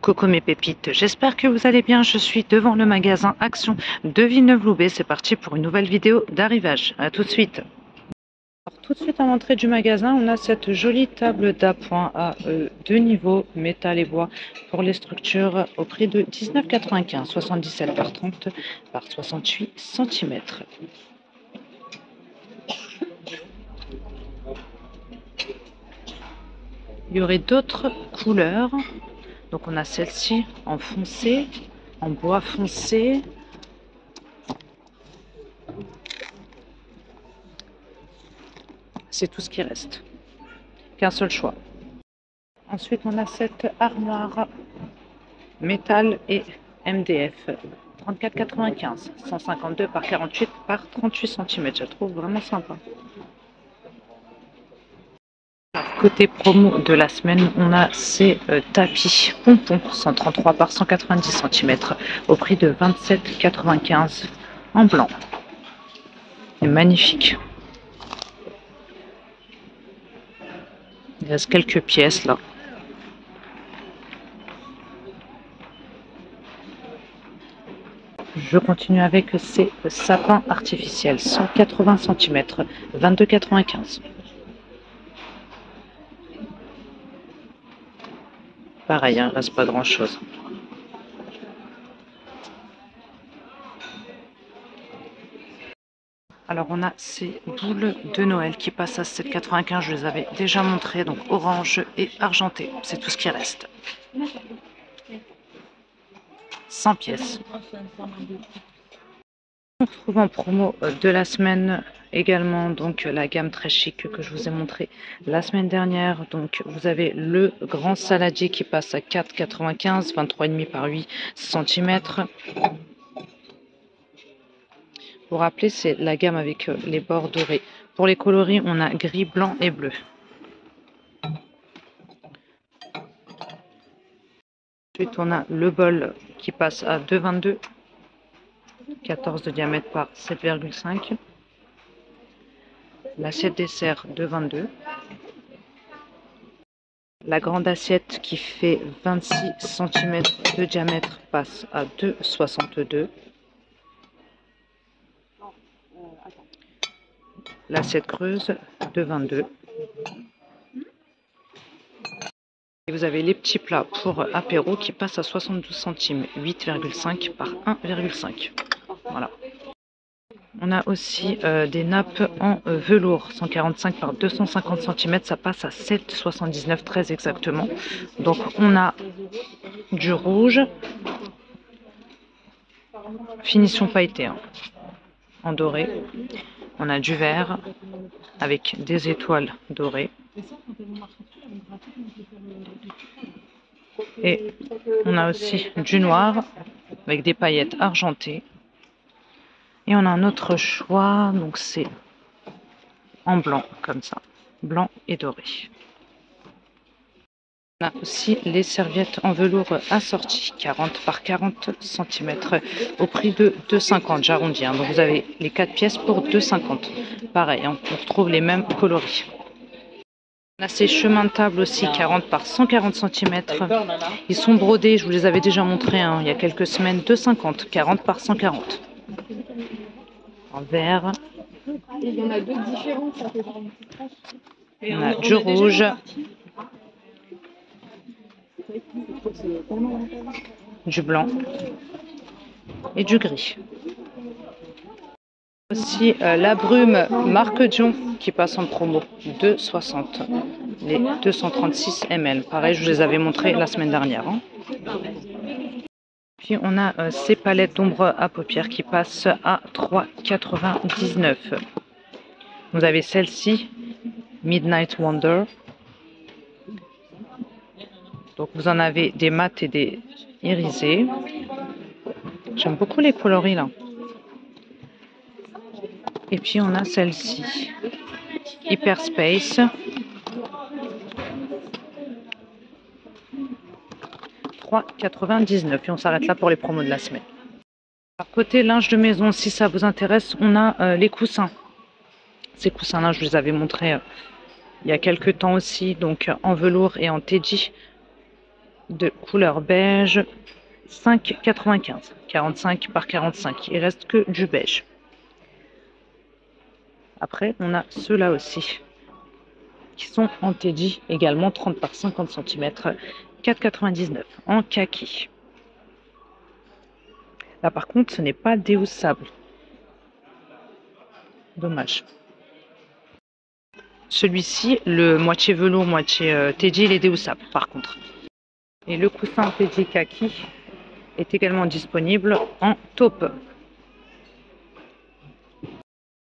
Coucou mes pépites, j'espère que vous allez bien. Je suis devant le magasin Action de Villeneuve-Loubet. C'est parti pour une nouvelle vidéo d'arrivage. A tout de suite. Alors, tout de suite à l'entrée du magasin, on a cette jolie table d'appoint à deux niveaux, métal et bois, pour les structures au prix de 19,95, 77 par 30 par 68 cm. Il y aurait d'autres couleurs. Donc on a celle-ci en foncé, en bois foncé. C'est tout ce qui reste. Qu'un seul choix. Ensuite on a cette armoire métal et MDF. 34,95, 152 par 48 par 38 cm. Je trouve vraiment sympa. Côté promo de la semaine, on a ces tapis pompons 133 par 190 cm au prix de 27,95 en blanc. C'est magnifique. Il reste quelques pièces là. Je continue avec ces sapins artificiels 180 cm, 22,95. Pareil, il ne reste pas grand chose. Alors on a ces boules de Noël qui passent à 7,95. Je les avais déjà montrées, donc orange et argenté. C'est tout ce qui reste. 100 pièces. On retrouve en promo de la semaine également donc la gamme très chic que je vous ai montré la semaine dernière. Donc vous avez le grand saladier qui passe à 4,95, 23,5 par 8 cm. Pour rappeler, c'est la gamme avec les bords dorés. Pour les coloris, on a gris, blanc et bleu. Ensuite, on a le bol qui passe à 2,22, 14 de diamètre par 7,5. L'assiette dessert 2,22. La grande assiette qui fait 26 cm de diamètre passe à 2,62. L'assiette creuse 2,22. Et vous avez les petits plats pour apéro qui passent à 72 centimes, 8,5 par 1,5. Voilà. On a aussi des nappes en velours, 145 par 250 cm, ça passe à 7,79 très exactement. Donc on a du rouge, finition pailletée, hein, en doré. On a du vert avec des étoiles dorées. Et on a aussi du noir avec des paillettes argentées. Et on a un autre choix, donc c'est en blanc comme ça, blanc et doré. On a aussi les serviettes en velours assorties, 40 par 40 cm au prix de 2,50, j'arrondis. Hein. Donc vous avez les 4 pièces pour 2,50. Pareil, hein, on retrouve les mêmes coloris. On a ces chemins de table aussi, 40 par 140 cm. Ils sont brodés, je vous les avais déjà montrés hein, il y a quelques semaines, 2,50, 40 par 140. En vert. Il y en a deux différents, ça fait on a du rouge. Du blanc. Et du gris. Aussi la brume marque Dion qui passe en promo, 2,60. Les 236 ml. Pareil, je vous les avais montrés la semaine dernière. Hein. Puis on a ces palettes d'ombre à paupières qui passent à 3,99. Vous avez celle-ci, Midnight Wonder. Donc vous en avez des mat et des irisés. J'aime beaucoup les coloris là. Et puis on a celle-ci, Hyperspace. 3,99 et on s'arrête là pour les promos de la semaine. Alors, côté linge de maison, si ça vous intéresse, on a les coussins. Ces coussins-là, je vous les avais montrés il y a quelques temps aussi, donc en velours et en teddy. de couleur beige, 5,95. 45 par 45. Il reste que du beige. Après, on a ceux-là aussi, qui sont en teddy, également 30 par 50 cm, 4,99 en kaki. Là, par contre, ce n'est pas déhoussable. Dommage. Celui-ci, le moitié velours, moitié teddy, il est déhoussable, par contre. Et le coussin teddy kaki est également disponible en taupe.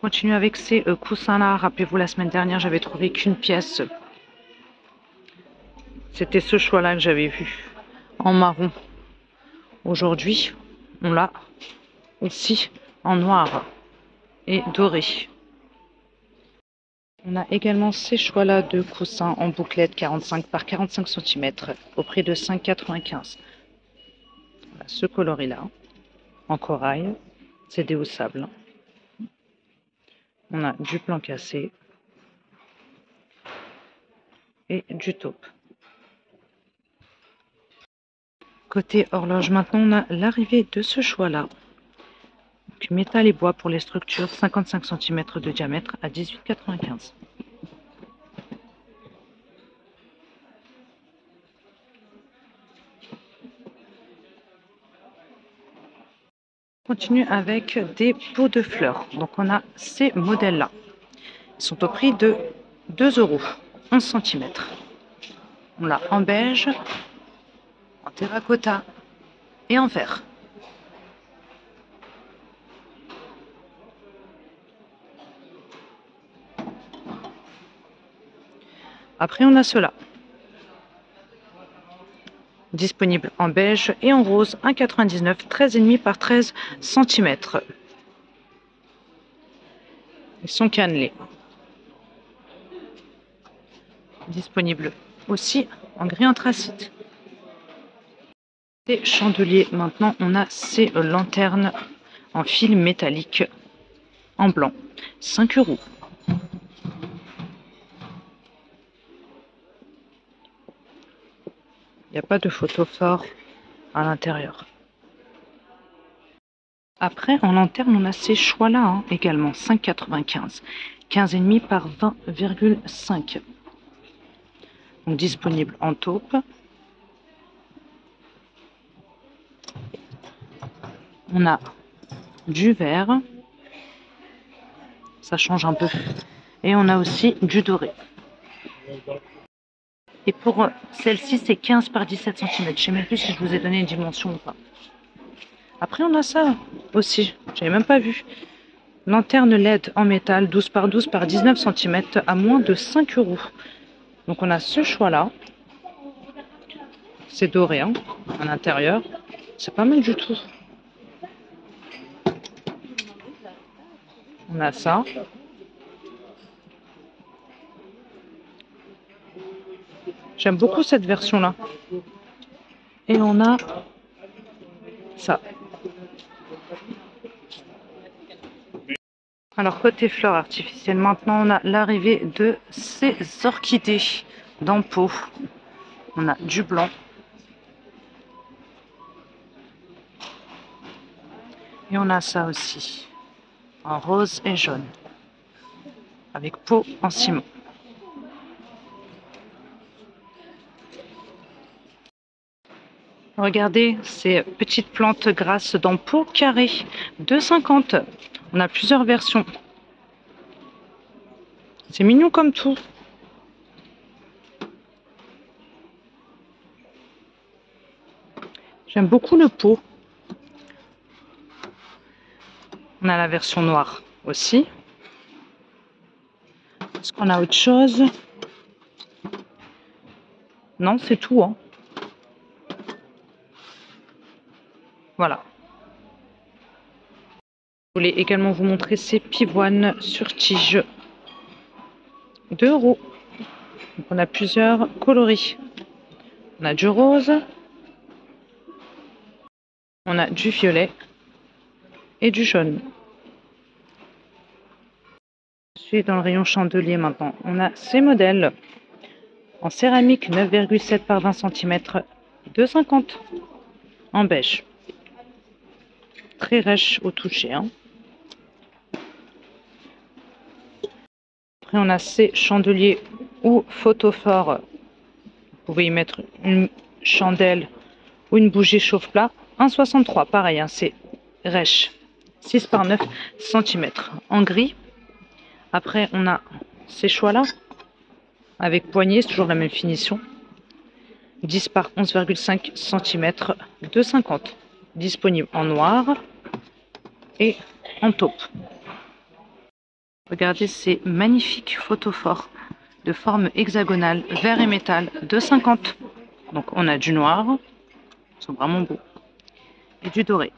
Continue avec ces coussins-là. Rappelez-vous, la semaine dernière, j'avais trouvé qu'une pièce. C'était ce choix-là que j'avais vu, en marron. Aujourd'hui, on l'a aussi en noir et doré. On a également ces choix-là de coussins en bouclette 45 par 45 cm au prix de 5,95. Voilà, ce coloris-là, en corail, c'est déhoussable. On a du plan cassé et du taupe. Côté horloge, maintenant, on a l'arrivée de ce choix-là. Métal et bois pour les structures, 55 cm de diamètre à 18,95. On continue avec des pots de fleurs. Donc on a ces modèles-là. Ils sont au prix de 2 €, 11 cm. On l'a en beige, en terracotta et en vert. Après, on a ceux-là. Disponible en beige et en rose, 1,99, 13,5 par 13 cm. Ils sont cannelés. Disponible aussi en gris anthracite. Des chandeliers, maintenant on a ces lanternes en fil métallique en blanc, 5 €. Il n'y a pas de photophore à l'intérieur. Après, en lanterne, on a ces choix-là également, 5,95, 15,5 par 20,5. Donc disponible en taupe. On a du vert, ça change un peu, et on a aussi du doré. Et pour celle-ci, c'est 15 par 17 cm. Je ne sais même plus si je vous ai donné une dimension ou pas. Après, on a ça aussi, j'avais même pas vu. Lanterne LED en métal, 12 par 12 par 19 cm à moins de 5 €. Donc on a ce choix-là. C'est doré à l'intérieur. C'est pas mal du tout. On a ça. J'aime beaucoup cette version-là. Et on a ça. Alors côté fleurs artificielles, maintenant on a l'arrivée de ces orchidées dans pot. On a du blanc. Et on a ça aussi, en rose et jaune, avec pot en ciment. Regardez ces petites plantes grasses dans pot carré, 2,50. On a plusieurs versions. C'est mignon comme tout. J'aime beaucoup le pot. On a la version noire aussi. Est-ce qu'on a autre chose? Non, c'est tout. Voilà. Je voulais également vous montrer ces pivoines sur tige. 2 €. Donc on a plusieurs coloris. On a du rose. On a du violet. Et du jaune. Je suis dans le rayon chandelier maintenant. On a ces modèles en céramique 9,7 par 20 cm 2,50 en beige. Très rêche au toucher, hein. Après, on a ces chandeliers ou photophores. Vous pouvez y mettre une chandelle ou une bougie chauffe-plat. 1,63, pareil, hein, c'est rêche. 6 par 9 cm en gris. Après, on a ces choix-là avec poignée, c'est toujours la même finition. 10 par 11,5 cm, 2,50. Disponible en noir et en taupe. Regardez ces magnifiques photophores de forme hexagonale, vert et métal, 2,50. Donc on a du noir, ils sont vraiment beaux, et du doré.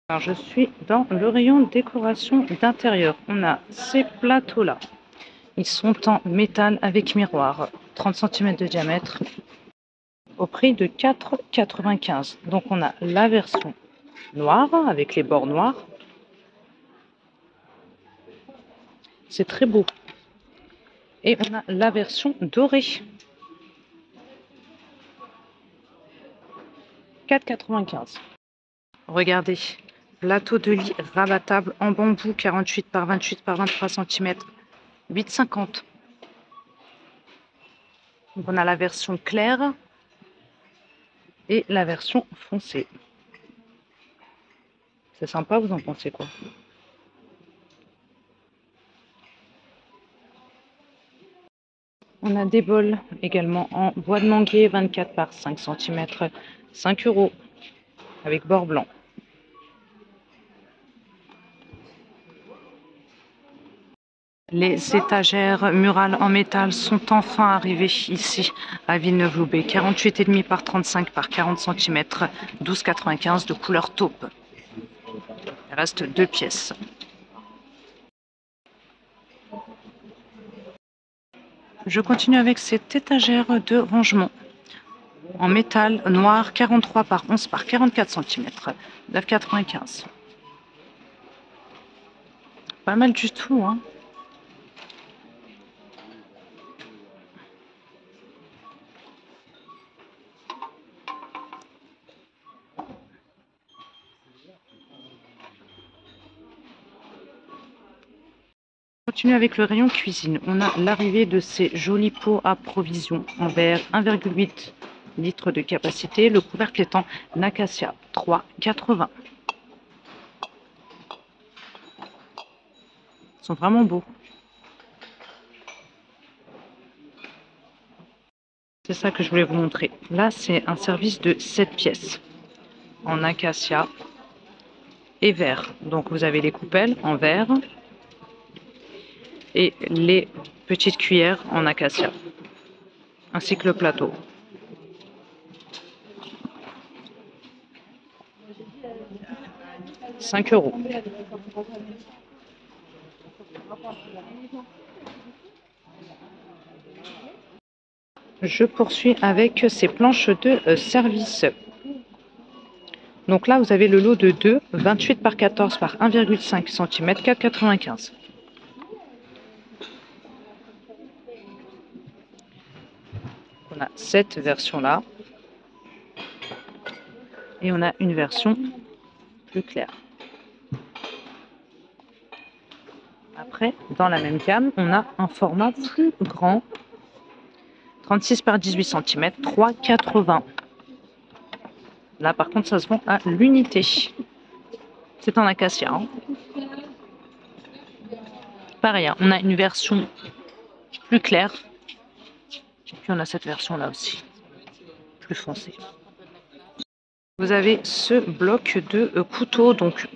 Alors je suis dans le rayon décoration d'intérieur. On a ces plateaux-là. Ils sont en métal avec miroir, 30 cm de diamètre, au prix de 4,95. Donc on a la version noire avec les bords noirs. C'est très beau. Et on a la version dorée. 4,95. Regardez, plateau de lit rabattable en bambou 48 par 28 par 23 cm, 8,50. Donc on a la version claire et la version foncée. C'est sympa, vous en pensez quoi? On a des bols également en bois de manguier 24 par 5 cm, 5 € avec bord blanc. Les étagères murales en métal sont enfin arrivées ici à Villeneuve-Loubet. 48,5 par 35 par 40 cm, 12,95 de couleur taupe. Il reste 2 pièces. Je continue avec cette étagère de rangement en métal noir 43 par 11 par 44 cm, 9,95. Pas mal du tout, hein. On continue avec le rayon cuisine. On a l'arrivée de ces jolis pots à provisions en verre 1,8 litres de capacité. Le couvercle étant Acacia 3,80. Ils sont vraiment beaux. C'est ça que je voulais vous montrer. Là, c'est un service de 7 pièces en acacia et verre. Donc, vous avez les coupelles en verre et les petites cuillères en acacia, ainsi que le plateau. « 5 €. Je poursuis avec ces planches de service. Donc là, vous avez le lot de 2, 28 par 14 par 1,5 cm, 4,95. On a cette version-là. Et on a une version plus claire. Après, dans la même gamme, on a un format plus grand. 36 par 18 cm, 3,80. Là, par contre, ça se vend à l'unité. C'est en acacia. Hein. Pareil, hein, on a une version plus claire. Et puis, on a cette version-là aussi, plus foncée. Vous avez ce bloc de couteaux. Donc,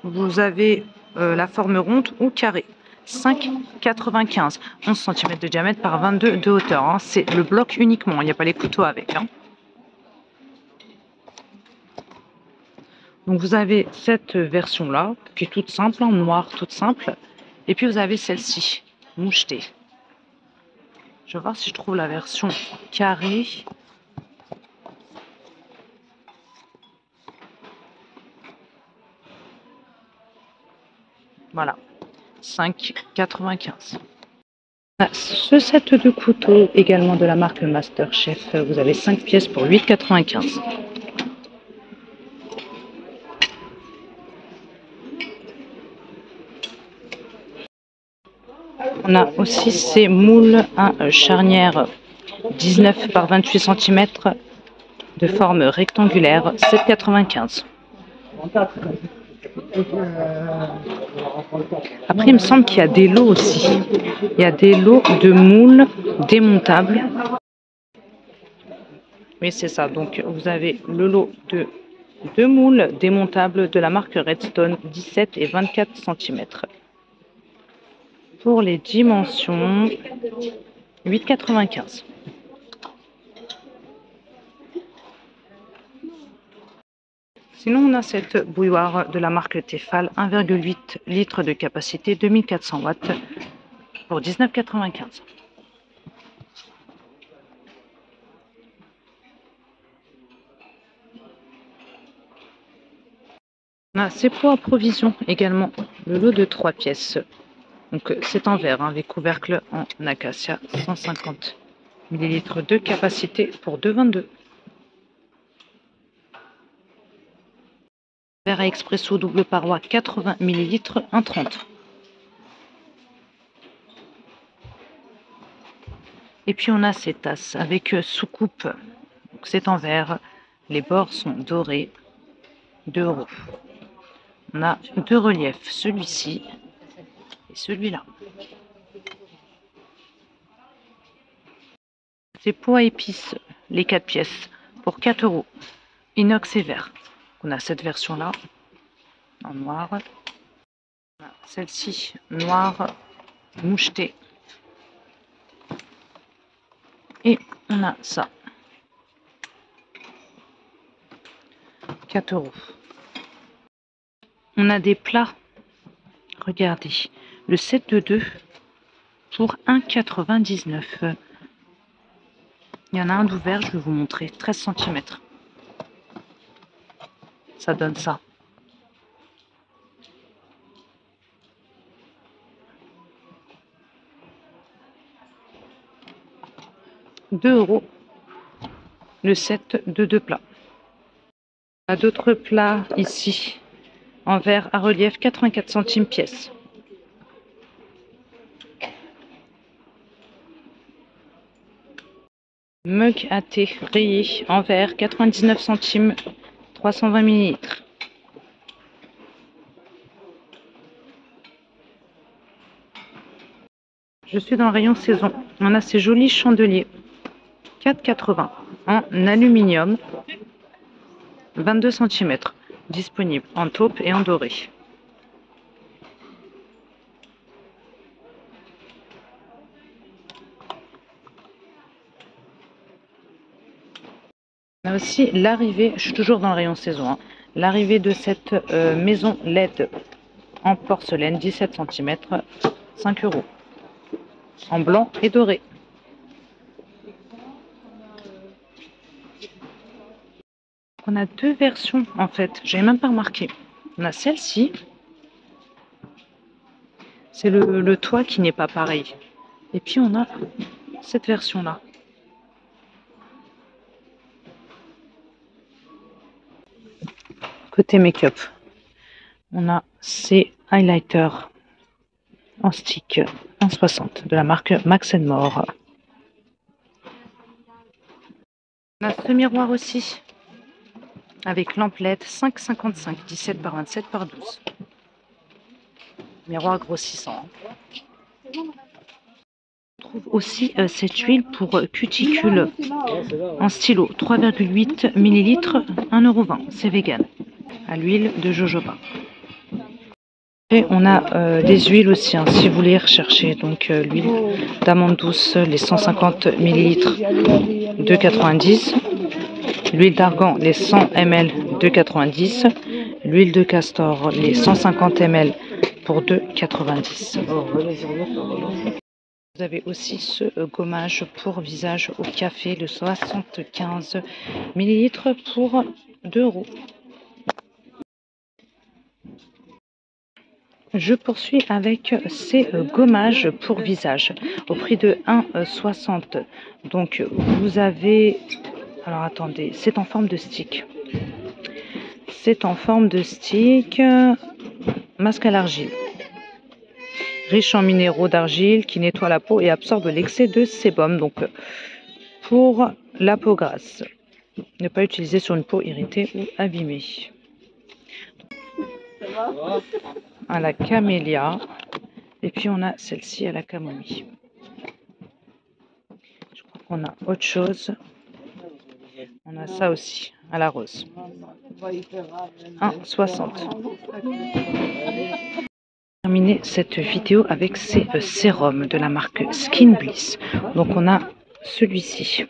vous avez la forme ronde ou carrée. 5,95. 11 cm de diamètre par 22 de hauteur. Hein. C'est le bloc uniquement. Il n'y a pas les couteaux avec. Hein. Donc vous avez cette version-là, qui est toute simple, en noir, toute simple. Et puis vous avez celle-ci, mouchetée. Je vais voir si je trouve la version carrée. Voilà. 5,95. Ce set de couteaux, également de la marque Masterchef, vous avez 5 pièces pour 8,95. On a aussi ces moules à charnière 19 par 28 cm de forme rectangulaire, 7,95. Après, il me semble qu'il y a des lots aussi. Il y a des lots de moules démontables. Oui, c'est ça. Donc, vous avez le lot de deux moules démontables de la marque Redstone, 17 et 24 cm. Pour les dimensions, 8,95. Sinon, on a cette bouilloire de la marque Tefal, 1,8 litres de capacité, 2400 watts, pour 19,95. On a ces pots à provision également, le lot de 3 pièces. Donc c'est en verre, avec couvercle en acacia, 150 ml de capacité pour 2,22. Verre à expresso double paroi, 80 ml, 1,30. Et puis on a ces tasses avec soucoupe, c'est en verre, les bords sont dorés, 2 €. On a deux reliefs, celui-ci et celui-là. Ces pots à épices, les 4 pièces, pour 4 €, inox et verre. On a cette version-là, en noir. Celle-ci, noire, mouchetée. Et on a ça, 4 €. On a des plats, regardez, le set de 2 pour 1,99 €. Il y en a un d'ouvert, je vais vous montrer, 13 cm. Ça donne ça. 2 € le set de 2 plats. On a d'autres plats ici en verre à relief, 84 centimes pièce. Mug à thé rayé en verre, 99 centimes, 320 ml. Je suis dans le rayon saison. On a ces jolis chandeliers, 4,80 en aluminium, 22 cm, disponible en taupe et en doré. On a aussi l'arrivée, je suis toujours dans le rayon saison, hein, l'arrivée de cette maison LED en porcelaine, 17 cm, 5 €, en blanc et doré. On a deux versions en fait, j'avais même pas remarqué. On a celle-ci, c'est le toit qui n'est pas pareil. Et puis on a cette version-là. Côté make-up, on a ces highlighters en stick 1,60 de la marque Max More. On a ce miroir aussi avec lampe LED 5,55, 17 par 27 par 12. Miroir grossissant. On trouve aussi cette huile pour cuticule en stylo, 3,8 ml, 1,20 €. C'est vegan. À l'huile de jojoba. Et on a des huiles aussi, hein, si vous voulez rechercher. Donc l'huile d'amande douce, les 150 ml, 2,90 €. L'huile d'argan, les 100 ml, 2,90 €. L'huile de castor, les 150 ml, pour 2,90 €. Vous avez aussi ce gommage pour visage au café, le 75 ml, pour 2 €. Je poursuis avec ces gommages pour visage au prix de 1,60. Donc vous avez, alors attendez, c'est en forme de stick. C'est en forme de stick, masque à l'argile. Riche en minéraux d'argile qui nettoie la peau et absorbe l'excès de sébum. Donc pour la peau grasse, ne pas utiliser sur une peau irritée ou abîmée. À la camélia. Et puis on a celle-ci à la camomille. Je crois qu'on a autre chose. On a ça aussi à la rose. 1,60. Terminer cette vidéo avec ces sérums de la marque Skin Bliss. Donc on a celui-ci.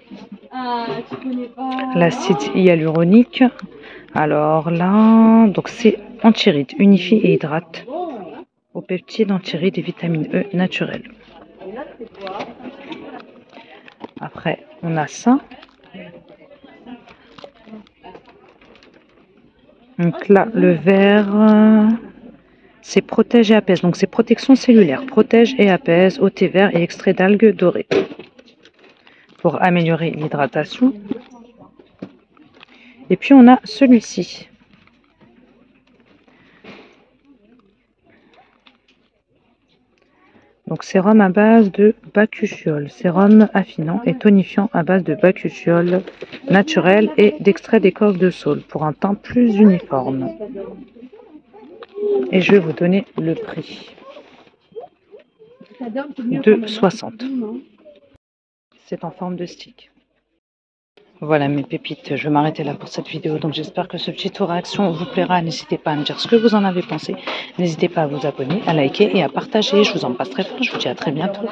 L'acide hyaluronique. Alors là, donc c'est anti-rides, unifie et hydrate aux peptides, anti-rides et vitamine E naturelle. Après, on a ça. Donc là, le vert, c'est protège et apaise. Donc c'est protection cellulaire, protège et apaise au thé vert et extrait d'algues dorées pour améliorer l'hydratation. Et puis on a celui-ci. Donc sérum à base de bakuchiol, sérum affinant et tonifiant à base de bakuchiol naturel et d'extrait d'écorce de saule pour un teint plus uniforme. Et je vais vous donner le prix. 2,60. C'est en forme de stick. Voilà mes pépites, je vais m'arrêter là pour cette vidéo. Donc j'espère que ce petit tour réaction vous plaira. N'hésitez pas à me dire ce que vous en avez pensé. N'hésitez pas à vous abonner, à liker et à partager. Je vous embrasse très fort. Je vous dis à très bientôt.